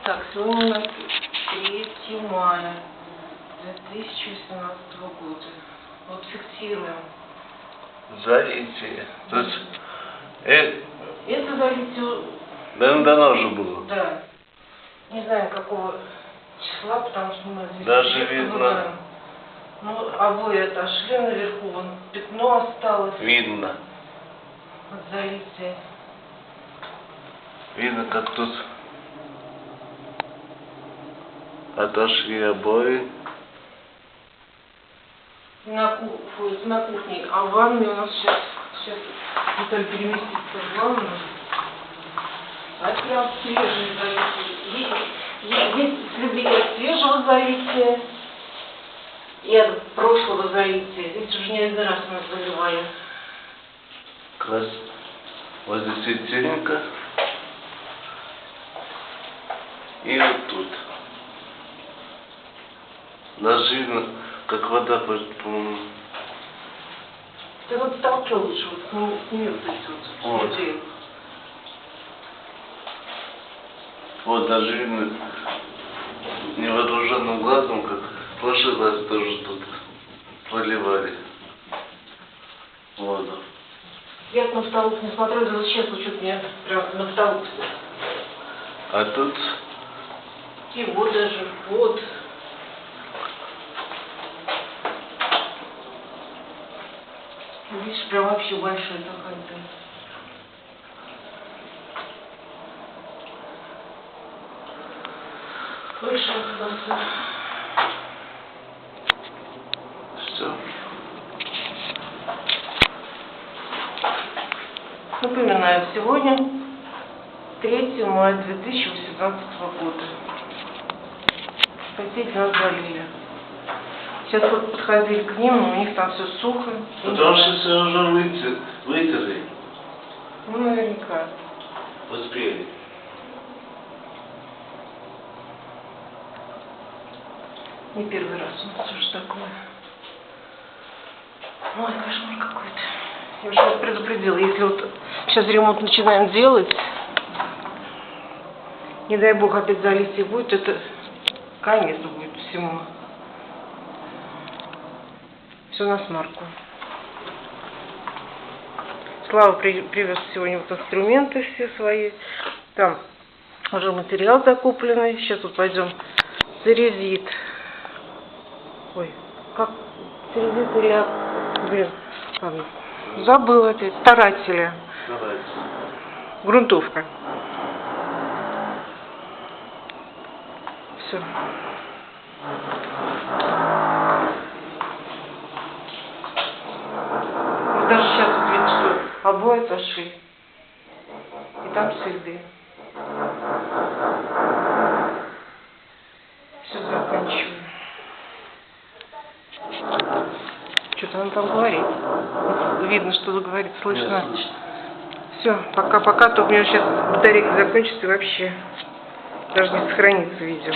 Так, сегодня 3 мая 2018 года. Вот фиксируем. Залитие. То есть, Это залитие... давно уже было. Да. Не знаю, какого числа, потому что мы здесь... Даже видно. Ну, обои отошли наверху, вон пятно осталось. Видно. От залития. Видно, как тут отошли обои. На кухне. А в ванной у нас сейчас Виталий переместится в ванну. А это прям свежее залитие. Есть следы от свежего залития и от прошлого залития. Здесь уже не один раз мы заливали. Как раз возле светильника. И вот тут. Даже видно, как вода, по-моему. Ты вот толчи лучше, вот сними вот эти вот следы. Вот даже видно невооруженным глазом, как ложилось тоже тут проливали воду. Я на потолок не смотрю, даже сейчас чуть мне прям на потолок. А тут... И вот даже, вот. Видишь, прям вообще большой такой. Выше остался. Все. Напоминаю, сегодня 3 мая 2018 года. Соседи нас залили. Сейчас вот подходили к ним, но у них там все сухо. Потому что все уже вытерли. Ну, наверняка. Успели. Не первый раз у нас уже такое. Ой, кошмар какой-то. Я уже вас предупредила, если вот сейчас ремонт начинаем делать, не дай бог опять залитие будет, это конец будет всему. Все на смарку. Слава привез сегодня вот инструменты все свои. Там уже материал закупленный. Сейчас вот пойдем церезит. Ой, как церезит или... Блин, ладно. Забыла опять. Старателя. Грунтовка. Все. Даже сейчас вот видно, что обои отошли. И там следы. Все, заканчиваю. Что-то он там говорит. Видно, что говорит, слышно. Все, пока-пока, то у меня сейчас батарейка закончится и вообще даже не сохранится видео.